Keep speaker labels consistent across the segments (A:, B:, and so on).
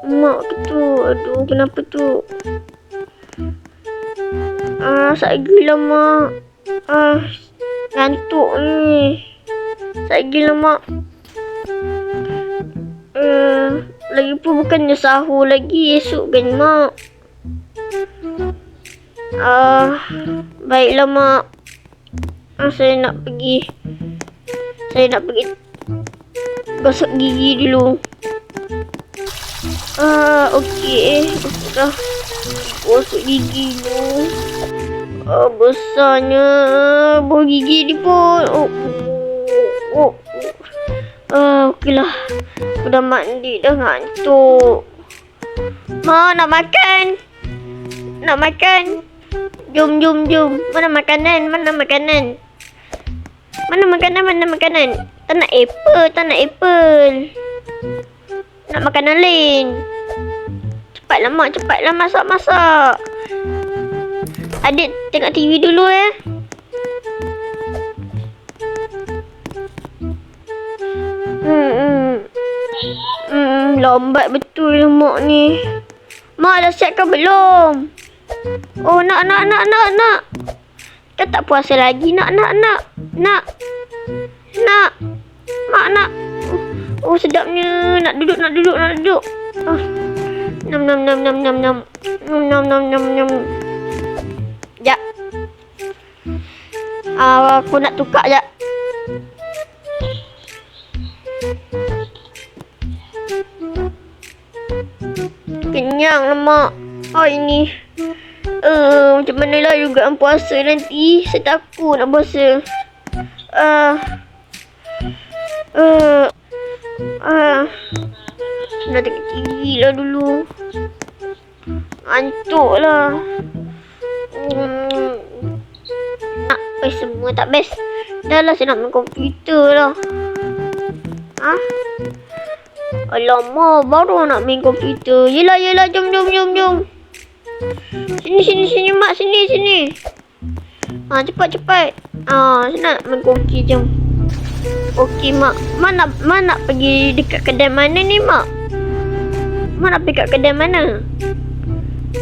A: Mak ke tu? Aduh, kenapa tu? Sakit gila mak. Ngantuk ni. Sakit gila mak. Lagipun bukannya sahur lagi, esok kan mak. Baiklah mak. Saya nak pergi gosok gigi dulu. Okey. Dah gosok gigi dulu. Besarnya bau gigi ni pun. Okeylah. Aku dah mandi dah, ngantuk. Mak, nak makan. Jom. Mana makanan? Tak nak apple. Nak makanan lain. Cepatlah mak, masak. Adik tengok TV dulu ya. Lambat betul mak ni. Mak dah siap ke belum? Oh, nak. Kan tak puasa lagi. Nak. Mak nak. Oh, sedapnya. Nak duduk. Nam. Jap. Aku nak tukar jap. Kenyang lah mak. Ini. Macam mana lah juga puasa nanti. Saya takut nak puasa. Nak tengok TV lah dulu. Ngantuk lah. Semua tak best. Dah lah, saya nak main komputer lah. Alamak, baru nak main komputer. Yelah, jom. Sini mak, sini. Cepat. Saya nak main komputer, jom. Okey mak. Mak nak pergi dekat kedai mana ni mak? Mak nak pergi kat kedai mana?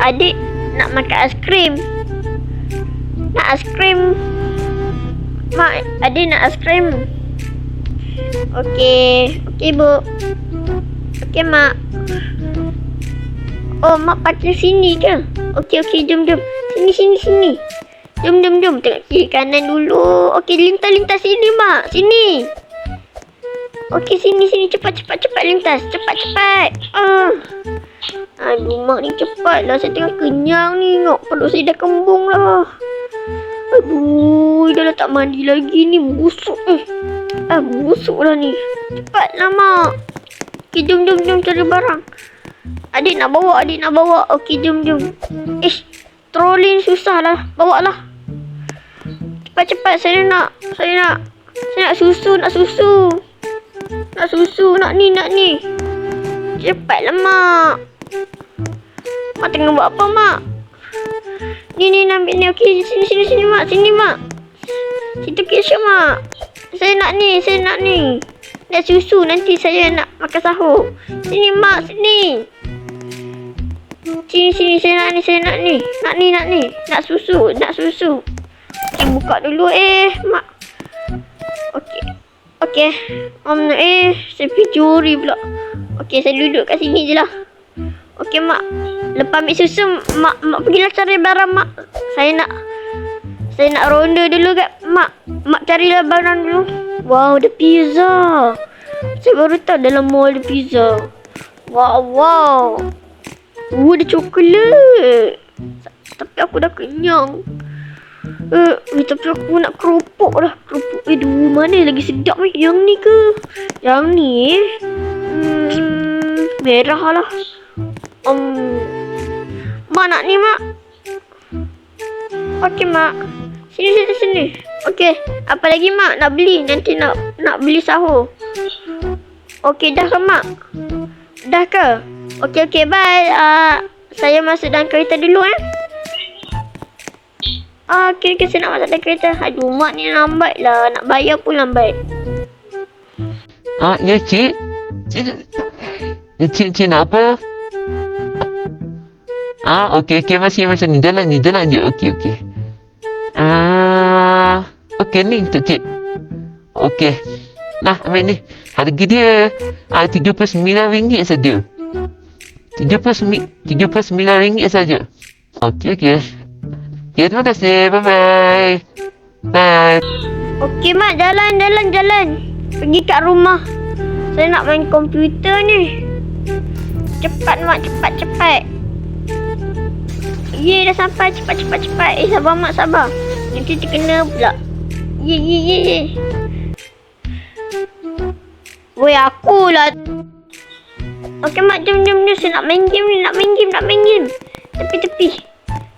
A: Adik nak makan aiskrim. Nak aiskrim. Mak, adik nak aiskrim. Okey bu. Okey mak. Oh, mak parkir sini ke? Okey, jom. Sini. Jom. Tengok kiri kanan dulu. Okey, lintas sini mak. Sini. Okey, sini. Cepat lintas. Cepat. Aduh, mak ni cepatlah. Saya tengah kenyang ni. Tengok, perut saya dah kembung lah. Aduh, dah tak mandi lagi ni. Busuk. Busuk lah ni. Cepatlah mak. Okey, jom cari barang. Adik nak bawa. Okey, jom. Troli ni susah lah. Bawa lah. Cepat. Saya nak susu. Nak susu. Nak ni. Cepatlah mak. Mak tengah buat apa mak? Ni ambil ni. Okey, sini mak. Situ Kesha mak. Saya nak ni. Nak susu, nanti saya nak makan sahur. Sini mak, sini. Sini, saya nak ni. Nak susu. Okey, buka dulu mak. Okey. Saya pergi curi pula. Okey, saya duduk kat sini je lah. Okey mak. Lepas ambil susu, mak pergilah cari barang mak. Saya nak ronda dulu kat mak. Mak carilah barang dulu. Wow, ada pizza. Saya baru tahu dalam mall ada pizza. Wow. Ada coklat. Tapi aku dah kenyang. Tapi aku nak keropok dah. Mana lagi sedap ni? Yang ni ke? Yang ni merah lah. Mak nak ni mak. Okey mak. Sini. Okey, apa lagi mak nak beli? Nanti nak beli sahur. Okey, dah ke mak? Dah ke? Okey, bye. Saya masuk dalam kereta dulu Okey, saya nak masuk dalam kereta. Aduh, mak ni lambat lah. Nak bayar pun lambat.
B: Ya cik. Cik nak apa? Okey, masih macam ni. Jalan je. Okey. Okey ni Tok Cik. Okey. Nah, ambil ni. Harga dia RM39 saja. RM39 saja. Okey. Okay, terima kasih. Bye-bye. Bye.
A: Okey, Mak. Jalan. Pergi kat rumah. Saya nak main komputer ni. Cepat, Mak. Cepat. Ye, dah sampai. Cepat. Sabar, Mak. Sabar. Nanti terkena pula. Ye. Woi, akulah. Okey, Mak. Jom. Saya nak main game ni. Tepi.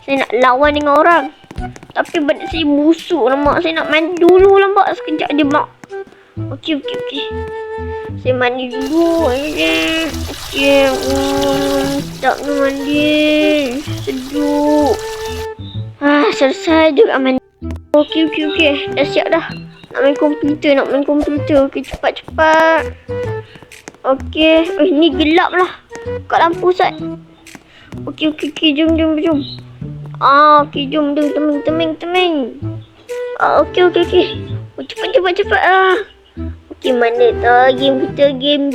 A: Saya nak lawan dengan orang. Tapi badan saya busuk lah, Mak. Saya nak mandi dulu lah, Mak. Sekejap je, Mak. Okey. Saya mandi dulu. Okey. Tak nak mandi. Sejuk. Selesai juga mandi. Okey. Dah siap dah. Nak main komputer. Okey, cepat. Okey. Ni gelap lah. Buka lampu, Ustaz. Okey. Jom. Okey, jom. Temeng. Okey. Cepat. Okey, mana tau game kita? Game.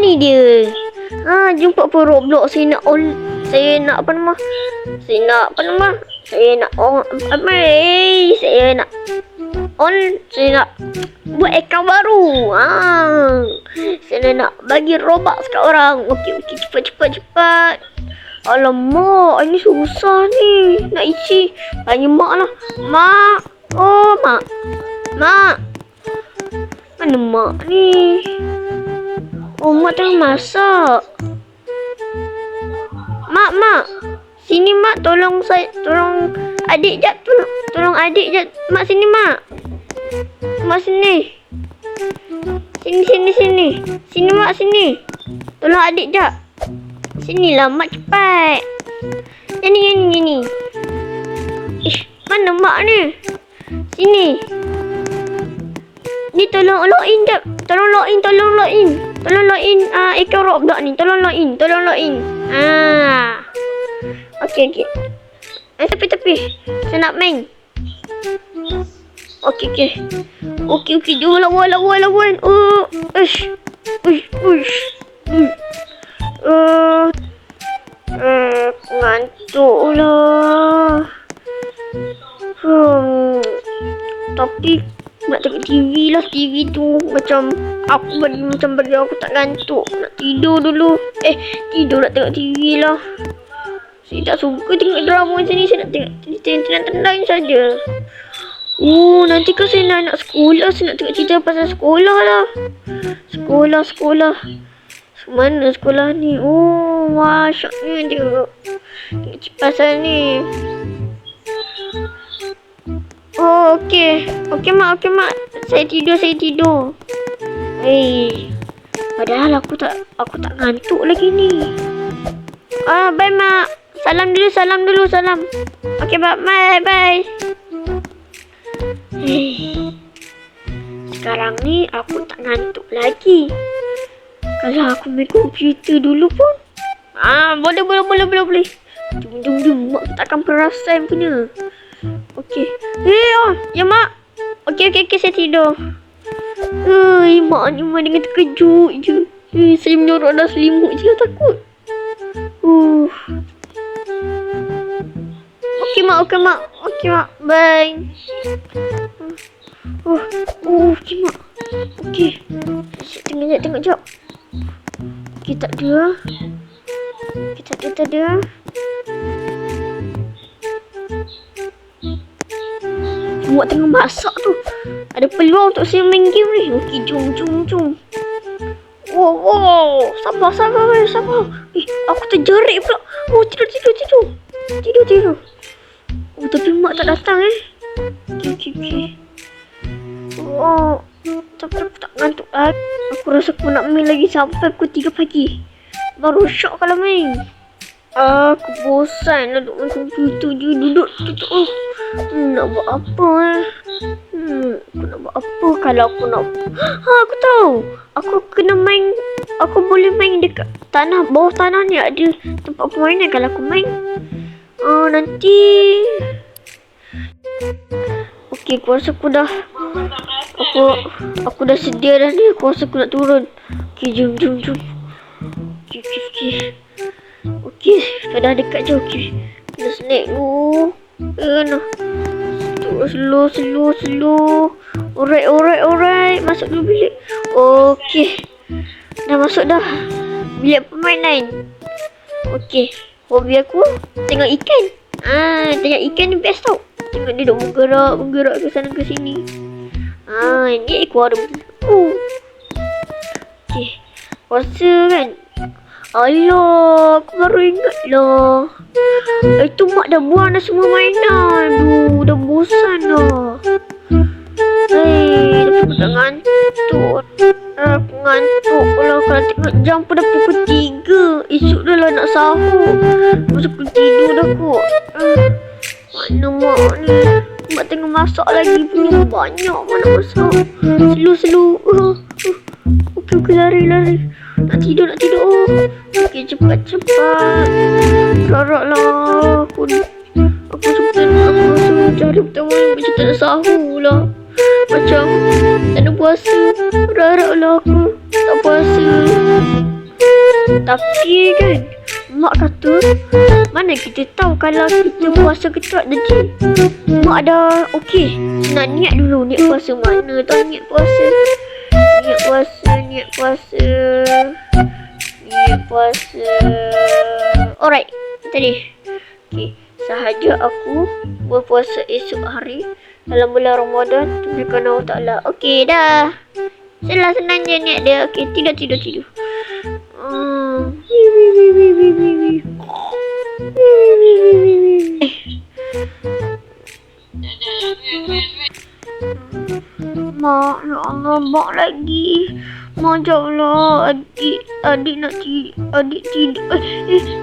A: Ni dia. Jumpa pun Roblox. Saya nak buat account baru. Saya nak bagi Robux kat orang. Okey, cepat. Alamak, ini susah ni. Nak isi. Tanya Mak lah. Mak. Oh, Mak. Mana Mak ni? Oh, Mak tengah masak. Mak. Sini, Mak. Tolong adik jap. Tolong adik jap. Mak, sini, Mak. Mak, sini. Sini. Sini, Mak, sini. Tolong adik jap. Sinilah, Mak, cepat. Ini. Mana Mak ni? Sini. Ni tolong login jap. Tolong login. Account Roblox ni. Tolong login. Okey. Tepi. Saya nak main. Okey. Jom lawan. Ngantuk lah. Tapi nak tengok TV lah. TV tu macam bagi aku tak ngantuk. Nak tidur dulu. Tidur nak tengok TV lah. Saya tak suka tengok drama macam ni. Saya nak tengok tenang saja. Nanti kan saya nak sekolah. Saya nak tengok cerita pasal sekolah lah. Sekolah. Mana sekolah ni? Syoknya tengok pasal ni. Okey, Mak. Saya tidur. Padahal aku tak ngantuk lagi ni. Bye, Mak. Salam dulu. Okey, bye. Sekarang ni aku tak ngantuk lagi. Kalau aku main komputer dulu pun. Boleh. Jom. Mak takkan perasan punya. Okey. Ya, Mak. Okey, saya tidur. Mak ni dengan terkejut je. Saya menyorok dah selimut je, takut. Okey, Mak. Bye. Okey, Mak. Okey. Tengok jap. Okey, tak ada. Kita ada. Mak tengah masak tu. Ada peluang untuk saya main game ni. Okey, jom. Wow. Sabar. Aku terjerit pula. Tidur. Tapi Mak tak datang Okey. Tapi aku tak ngantuk lagi. Aku rasa aku nak main lagi sampai pukul 3 pagi. Baru syok kalau main. Aku bosan nak duduk main komputer je. Duduk. Nak buat apa Aku nak buat apa kalau aku nak. Aku tahu. Aku kena main aku boleh main dekat tanah, bawah tanah ni ada tempat permainan kalau aku main. Nanti. Okey, aku rasa aku dah dah sedia dah ni. Aku rasa aku nak turun. Okey, jom. Okey, dah dekat je. Okey. Kena snack dulu. Slow. Alright. Masuk dulu bilik. Okey. Dah masuk dah. Bilik permainan. Okey. Hobi aku tengok ikan. Tengok ikan ni best tau. Tengok dia dah bergerak ke sana ke sini. Ini aquarium aku. Okey. Rasa kan. Alah, aku baru ingat lah. Itu mak dah buang dah semua mainan. Aduh, dah bosan dah. Tapi aku dah ngantuk. Aku ngantuk lah. Kalau tengok jam pun dah pukul 3. Esok dah lah nak sahur. Masuk aku tidur dah kot. Mana mak ni? Mak tengah masak lagi punya. Banyak mana masak. Slow. Okey, lari. Nak tidur. Okey, cepat. Rarak lah. Aku rasa cari pertama macam tak nak sahur lah. Macam tak nak puasa. Rarak lah aku tak puasa. Tapi kan, mak kata, mana kita tahu kalau kita puasa ke tak. Jadi mak dah okey. Nak niat dulu. Niat puasa mana tahu niat puasa. Alright, tadi. Okey, sahaja aku berpuasa esok hari dalam bulan Ramadan tunjukkan Allah Ta'ala. Okey dah. Senang je niat dia. Okey, tidur. Mak, ya Allah, mak lagi. Mak jauhlah. Adik nak tidur.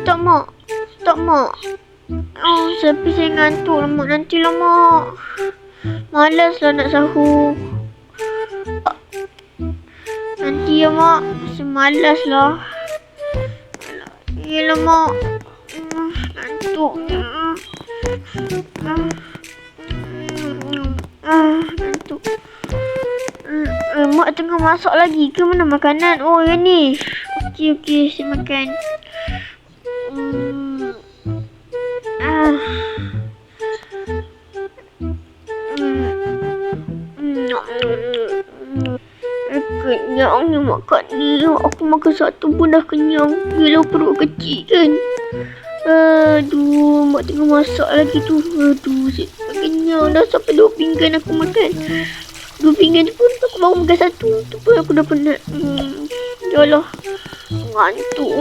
A: Tak mak. Tapi saya ngantuk lah mak. Nantilah mak. Malas lah nak sahur. Nanti ya mak. Semalas lah. Yelah mak. Ngantuknya. Ngantuk. Mak tengah masak lagi ke mana makanan? Oh, yang ni. Okey, saya makan. Kenyangnya makan ni. Aku makan satu pun dah kenyang. Yelah perut kecil kan. Aduh, mak tengah masak lagi tu. Aduh, saya tak kenyang dah. Sampai 2 pinggan aku makan. 2 pinggan tu pun aku baru makan 1. Tu pun aku dah penat. Yalah, ngantuk.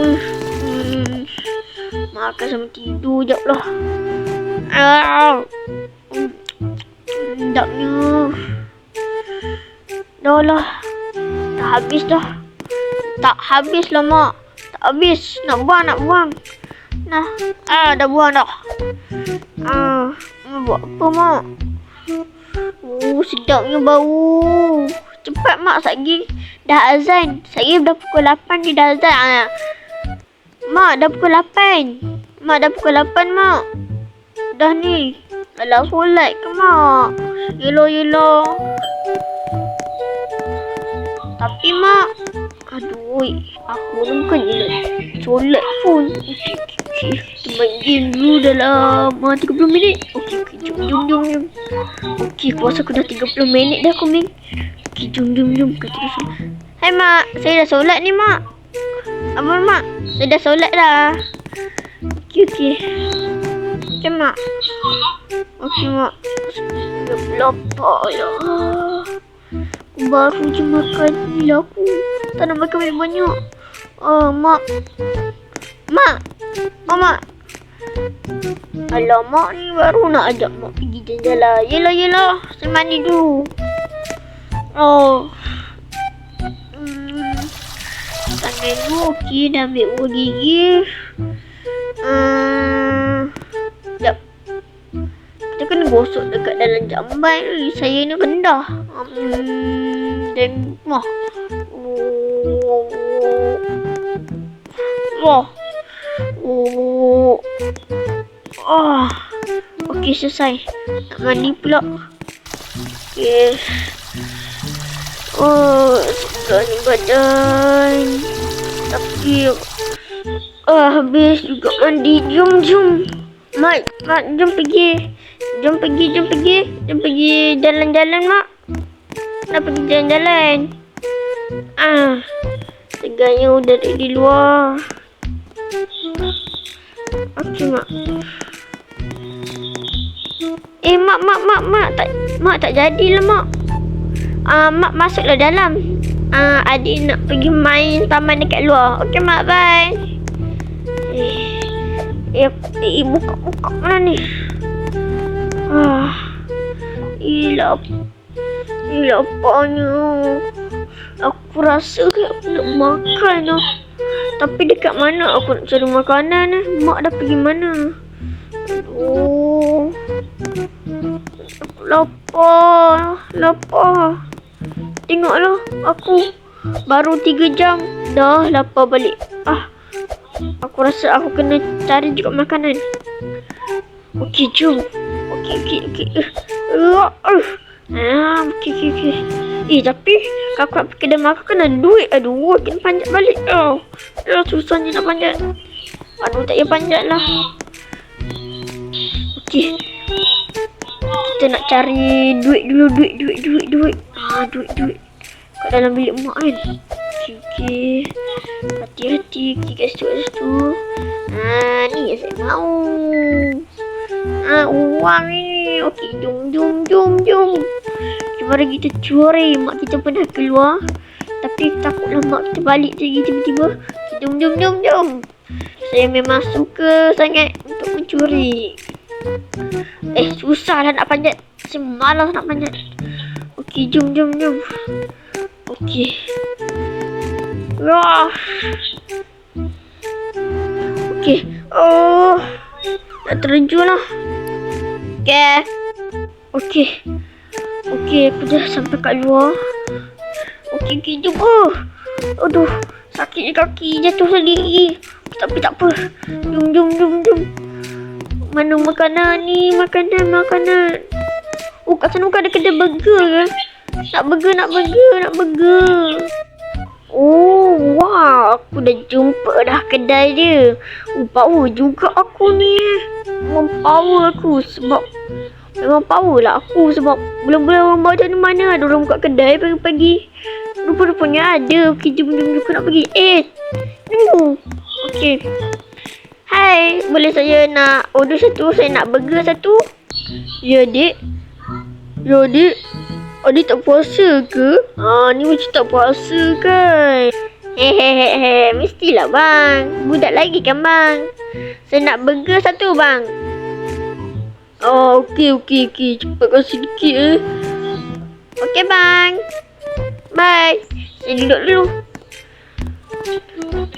A: Makan sampai tidur jap lah. Sedapnya. Dah lah. Dah habis dah. Tak habis lah mak. Tak habis. Nak buang. Nah. Dah buang dah. Buat apa mak? Sedapnya bau. Cepat mak, satgi dah azan. Satgi dah pukul 8 ni dah azan. Mak dah pukul 8. Mak. Dah ni. Alah solat ke mak? Yelah. Tapi mak, aduh, aku ni bukannya solat pun. Okey. Kita main game dulu dalam 30 minit. Okey, jom. Okey, puasa aku dah 30 minit dah aku main. Okey, jom. Kita dah solat. Hai mak, saya dah solat ni mak. Apa mak? Saya dah solat dah. Okey. Okey mak. Okey mak. Lapar ya. Baru je makan ni lah aku. Tak nak makan banyak-banyak. Mak. Mak. Alamak ni baru nak ajak mak pergi jalan-jalan. Yelah. Saya mandi dulu. Tangan dulu. Okey, dah ambil buah gigi. Sekejap. Kita kena gosok dekat dalam jamban ni. Saya ni rendah. Dan Wah. Oh. Ah. Okey, selesai. Nak mandi pula. Okey. Oh, segarnya badan. Tapi habis juga mandi. Jom. Mak, jom pergi. Jom pergi jalan-jalan, Mak. Nak pergi jalan-jalan. Segarnya udara di luar. Okey, Mak. Mak tak jadilah, Mak. Mak masuklah dalam. Adik nak pergi main taman dekat luar. Okey, Mak, bye. Buka mana ni? Lapaknya. Aku rasa aku nak makan lah. Tapi dekat mana aku nak cari makanan ni? Mak dah pergi mana? Aduh. Lapar. Tengoklah, aku baru 3 jam dah lapar balik. Aku rasa aku kena cari juga makanan. Okey, jom. Okey. Okey. Tapi kalau nak pergi kedai makan kena duit. Aduh, kena panjat balik. Susahnya nak panjat. Aduh, tak payah panjat lah. Okey. Kita nak cari duit dulu. Duit. Kat dalam bilik mak kan. Okey. Hati-hati. Okey, kat situ. Ni yang saya mau. Uang ni. Okey, jom. Mari kita curi. Mak kita pernah keluar. Tapi takutlah mak kita balik lagi tiba-tiba. Jom. Saya memang suka sangat untuk mencuri. Susah lah nak panjat. Saya malas nak panjat. Okey, jom. Okey. Okey. Dah terjun lah. Okey, aku dah sampai kat luar. Okey, jom. Aduh, sakit je kaki, jatuh sendiri. Tapi tak apa. Jom. Mana makanan ni? Makanan. Kat sana ada kedai burger ke? Nak burger. Wah, aku dah jumpa dah kedai dia. Power juga aku ni. Memang power aku sebab bulan-bulan orang badan ni mana ada orang buka kedai pagi-pagi. Rupanya ada. Okey, jom aku nak pergi. Tunggu. Okey. Hai, boleh saya nak order satu? Saya nak burger satu. Ya, Dik. Adik tak puasa ke? Ni macam tak puasa kan? Hehehe, mestilah bang. Budak lagi kan bang? Saya nak burger satu bang. Okey. Cepat kasih sikit Okey bang. Bye. Saya duduk dulu.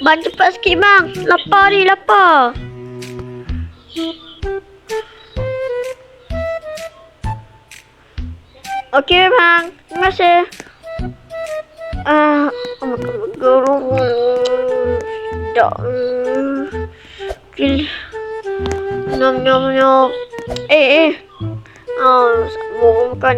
A: Bang cepat sikit bang. Lapar. Okey bang. Terima kasih. Sedap. Okey. Nyam. Mau makan.